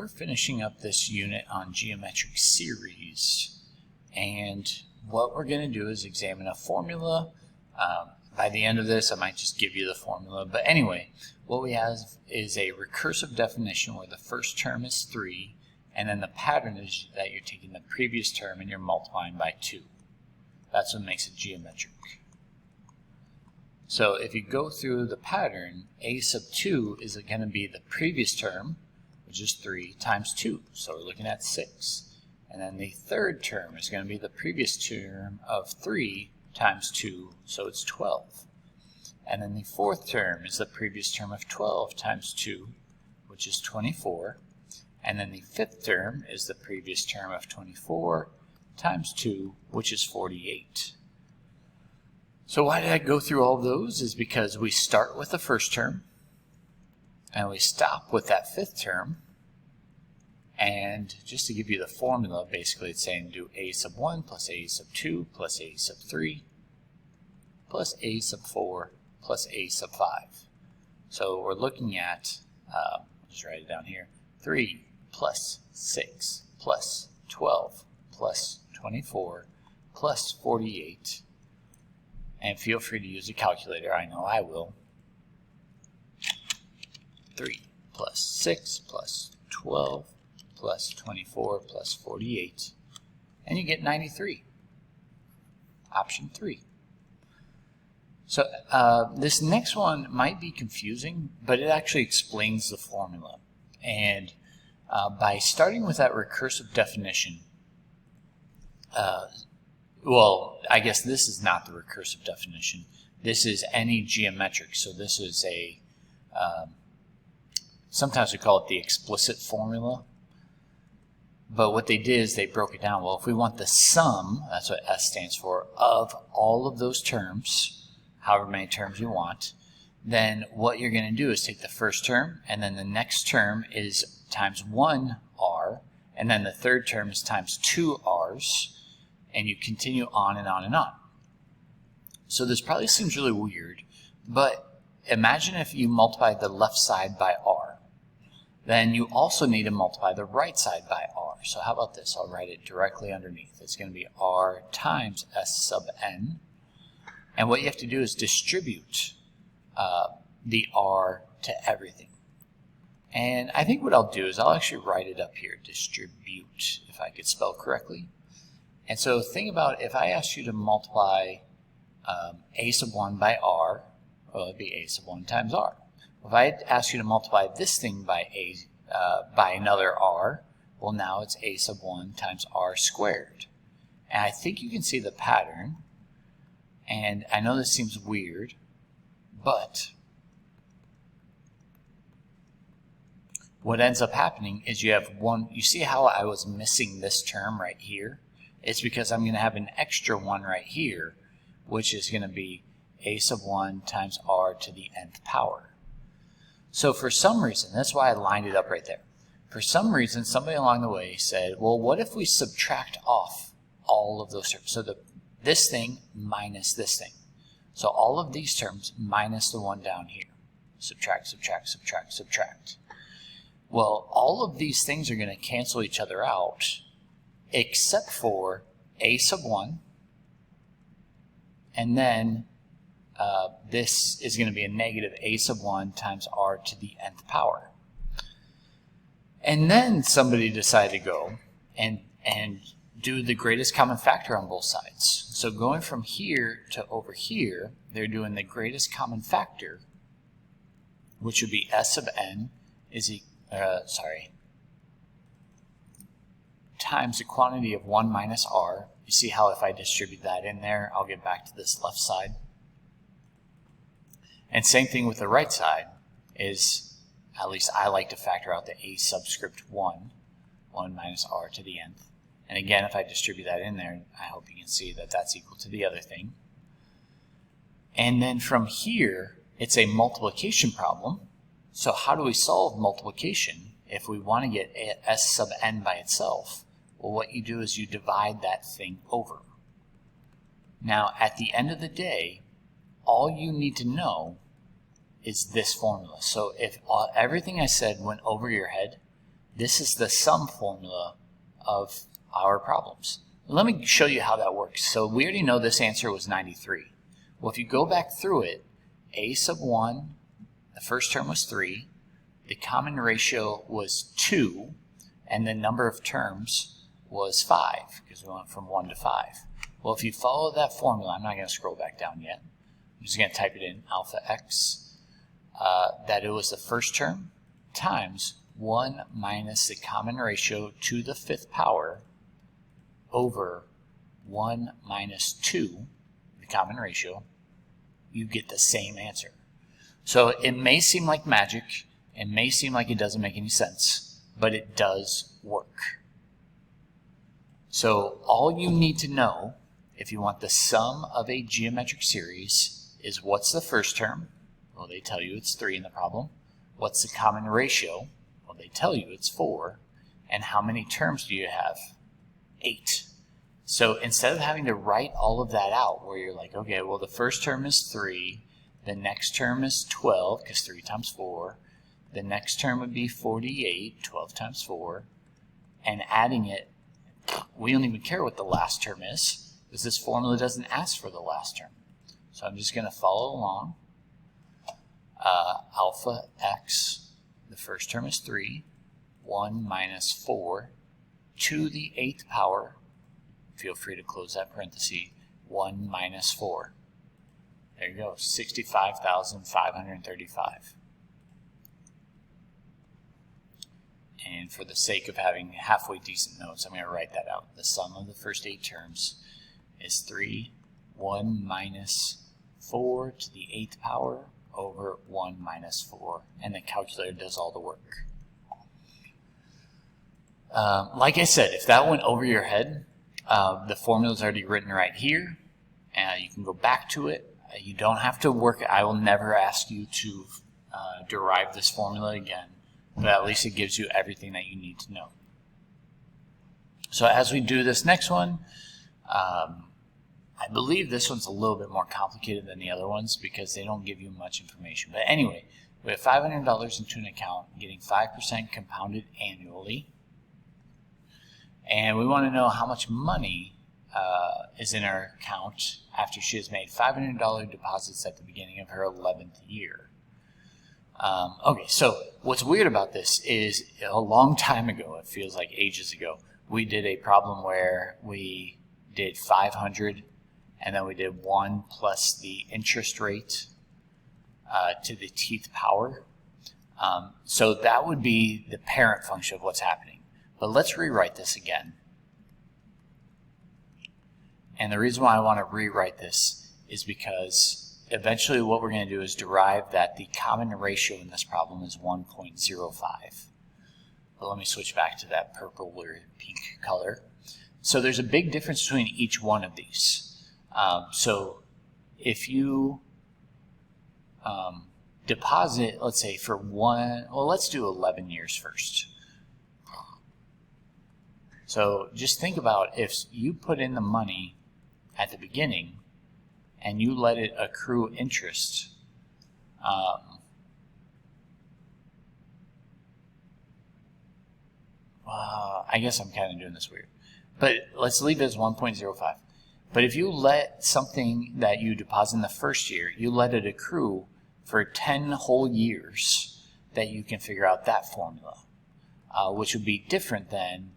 we're finishing up this unit on geometric series, and what we're going to do is examine a formula. By the end of this, I might just give you the formula, but anyway, what we have is a recursive definition where the first term is 3, and then the pattern is that you're taking the previous term and you're multiplying by 2. That's what makes it geometric. So if you go through the pattern, a sub 2 is going to be the previous term, which is 3, times 2. So we're looking at 6. And then the third term is going to be the previous term of 3 times 2, so it's 12. And then the fourth term is the previous term of 12 times 2, which is 24. And then the fifth term is the previous term of 24 times 2, which is 48. So why did I go through all those? Is because we start with the first term, and we stop with that fifth term. And just to give you the formula, basically it's saying do a sub 1 plus a sub 2 plus a sub 3 plus a sub 4 plus a sub 5. So we're looking at, just write it down here, 3 plus 6 plus 12 plus 24 plus 48. And feel free to use a calculator, I know I will. 3 plus 6 plus 12 plus 24 plus 48, and you get 93. Option 3. So this next one might be confusing, but it actually explains the formula. And by starting with that recursive definition, well, I guess this is not the recursive definition. This is any geometric. So this is a, sometimes we call it the explicit formula. But what they did is they broke it down. Well, if we want the sum, that's what S stands for, of all of those terms, however many terms you want, then what you're going to do is take the first term, and then the next term is times 1 r, and then the third term is times 2 r's, and you continue on and on and on. So this probably seems really weird, but imagine if you multiply the left side by r. Then you also need to multiply the right side by r. So how about this? I'll write it directly underneath. It's going to be r times s sub n. And what you have to do is distribute the r to everything. And I think what I'll do is I'll actually write it up here, distribute, if I could spell correctly. And so think about if I asked you to multiply a sub 1 by r, well, it would be a sub 1 times r. If I asked you to multiply this thing by another r, well, now it's a sub 1 times r squared. And I think you can see the pattern. And I know this seems weird, but what ends up happening is you have one, you see how I was missing this term right here? It's because I'm going to have an extra one right here, which is going to be a sub 1 times r to the nth power. So for some reason, that's why I lined it up right there. For some reason, somebody along the way said, well, what if we subtract off all of those terms? So this thing minus this thing. So all of these terms minus the one down here. Subtract, subtract, subtract, subtract. Well, all of these things are going to cancel each other out, except for a sub 1, and then this is going to be a negative a sub 1 times r to the nth power. And then somebody decided to go and do the greatest common factor on both sides. So going from here to over here, they're doing the greatest common factor, which would be s sub n is times the quantity of 1 minus r. You see how if I distribute that in there, I'll get back to this left side. And same thing with the right side is, at least I like to factor out the a subscript 1 minus r to the nth. And again, if I distribute that in there, I hope you can see that that's equal to the other thing. And then from here, it's a multiplication problem. So how do we solve multiplication if we want to get s sub n by itself? Well, what you do is you divide that thing over. Now, at the end of the day, all you need to know is this formula. So if everything I said went over your head, This is the sum formula of our problems. Let me show you how that works. So we already know this answer was 93. Well, if you go back through it, a sub 1, the first term was 3, the common ratio was 2, and the number of terms was 5, because we went from 1 to 5. Well, if you follow that formula, I'm not going to scroll back down yet. I'm just going to type it in, alpha x, that it was the first term times 1 minus the common ratio to the 5th power over 1 minus 2, the common ratio, you get the same answer. So it may seem like magic, it may seem like it doesn't make any sense, but it does work. So all you need to know if you want the sum of a geometric series is what's the first term? Well, they tell you it's 3 in the problem. What's the common ratio? Well, they tell you it's 4. And how many terms do you have? 8. So instead of having to write all of that out where you're like, okay, well, the first term is 3, the next term is 12, because 3 times 4, the next term would be 48, 12 times 4, and adding it, we don't even care what the last term is, because this formula doesn't ask for the last term. So I'm just going to follow along. Alpha x, the first term is 3, 1 minus 4, to the 8th power, feel free to close that parenthesis, 1 minus 4. There you go, 65,535. And for the sake of having halfway decent notes, I'm going to write that out. The sum of the first 8 terms is 3, 1 minus 4 to the 8th power over 1 minus 4. And the calculator does all the work. Like I said, if that went over your head, the formula is already written right here. You can go back to it. You don't have to work. I will never ask you to derive this formula again, but at least it gives you everything that you need to know. So as we do this next one, I believe this one's a little bit more complicated than the other ones because they don't give you much information. But anyway, we have $500 into an account, getting 5% compounded annually. And we want to know how much money is in her account after she has made $500 deposits at the beginning of her 11th year. Okay, so what's weird about this is a long time ago, it feels like ages ago, we did a problem where we did 500 and then we did 1 plus the interest rate to the tth power. So that would be the parent function of what's happening. But let's rewrite this again. And the reason why I want to rewrite this is because eventually what we're going to do is derive that the common ratio in this problem is 1.05. But let me switch back to that purple or pink color. So there's a big difference between each one of these. So if you deposit, let's say for let's do 11 years first. So just think about if you put in the money at the beginning and you let it accrue interest, I guess I'm kind of doing this weird. But let's leave it as 1.05. But if you let something that you deposit in the first year, you let it accrue for 10 whole years, that you can figure out that formula, which would be different than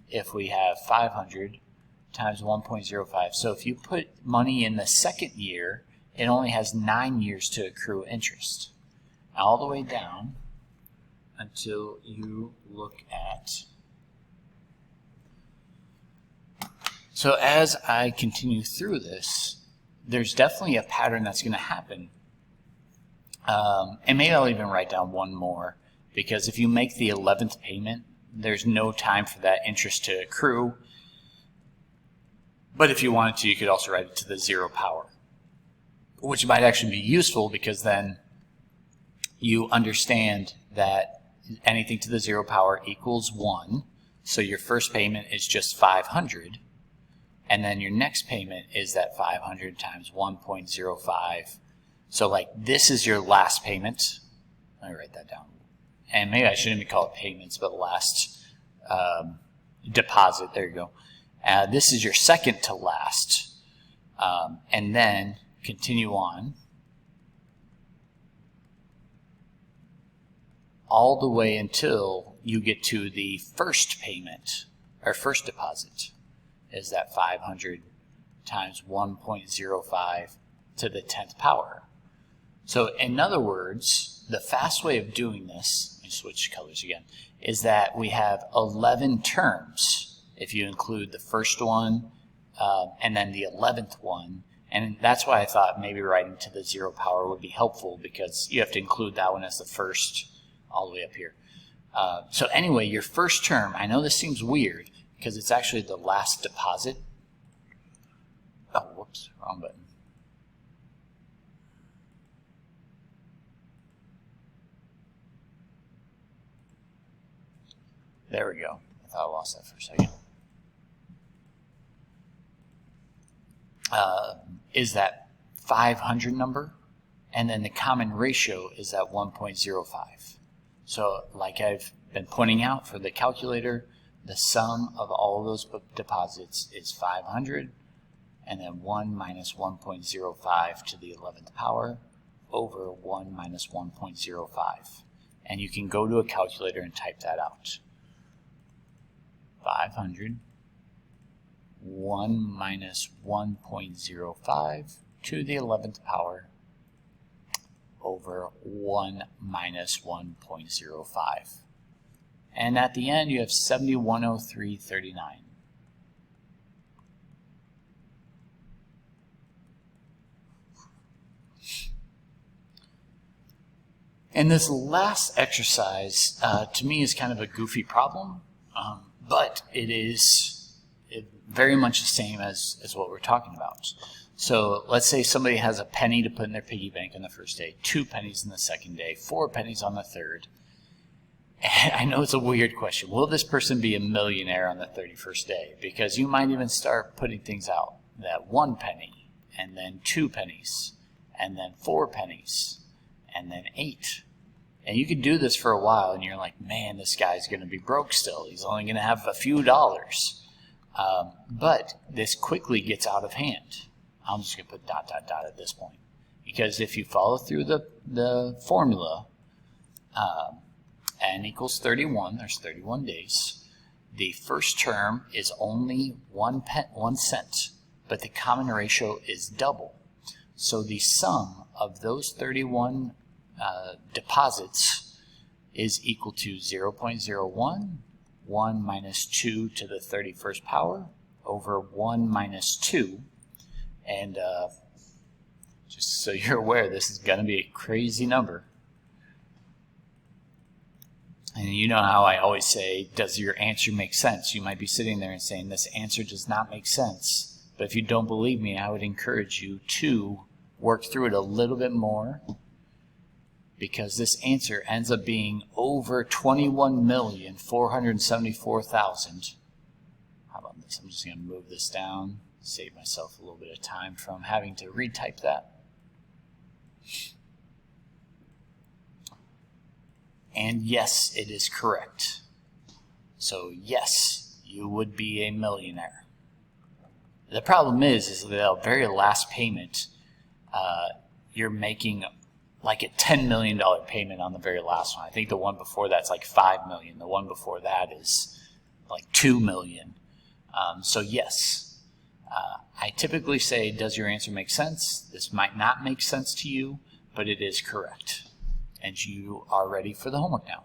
if we have 500 times 1.05. So if you put money in the second year, it only has 9 years to accrue interest. All the way down until you look at... So as I continue through this, there's definitely a pattern that's going to happen. And maybe I'll even write down one more, because if you make the 11th payment, there's no time for that interest to accrue. But if you wanted to, you could also write it to the 0 power, which might actually be useful because then you understand that anything to the 0 power equals 1. So your first payment is just 500. And then your next payment is that 500 times 1.05. So like this is your last payment. Let me write that down. and maybe I shouldn't even call it payments, but last deposit. There you go. This is your second to last, and then continue on all the way until you get to the first payment, or first deposit, is that 500 times 1.05 to the 10th power. So in other words, the fast way of doing this, let me switch colors again, is that we have 11 terms if you include the first one and then the 11th one. And that's why I thought maybe writing to the 0 power would be helpful, because you have to include that one as the first all the way up here. So anyway, your first term, I know this seems weird because it's actually the last deposit. Oh, whoops, wrong button. There we go. I thought I lost that for a second. Is that 500 number, and then the common ratio is that 1.05. So like I've been pointing out for the calculator, the sum of all of those deposits is 500, and then 1 minus 1.05 to the 11th power over 1 minus 1.05. And you can go to a calculator and type that out. 500, 1 minus 1.05 to the 11th power over 1 minus 1.05. And at the end, you have 7103.39. And this last exercise, to me, is kind of a goofy problem, but it is very much the same as what we're talking about. So let's say somebody has a penny to put in their piggy bank on the first day, 2 pennies on the second day, 4 pennies on the third. And I know it's a weird question. Will this person be a millionaire on the 31st day? Because you might even start putting things out, that 1 penny, and then 2 pennies, and then 4 pennies, and then 8. And you could do this for a while, and you're like, man, this guy's going to be broke still. He's only going to have a few dollars. But this quickly gets out of hand. I'm just going to put ... at this point. Because if you follow through the formula, n equals 31, there's 31 days. The first term is only 1 cent, but the common ratio is double. So the sum of those 31 deposits is equal to 0.01, 1 minus 2 to the 31st power over 1 minus 2. And just so you're aware, this is going to be a crazy number. And you know how I always say, does your answer make sense? You might be sitting there and saying, this answer does not make sense. But if you don't believe me, I would encourage you to work through it a little bit more, because this answer ends up being over 21,474,000. How about this? I'm just going to move this down, save myself a little bit of time from having to retype that. And yes, it is correct. So yes, you would be a millionaire. The problem is that the very last payment, you're making like a $10 million payment on the very last one. I think the one before that's like $5 million. The one before that is like $2 million. So yes, I typically say, does your answer make sense? This might not make sense to you, but it is correct. And you are ready for the homework now.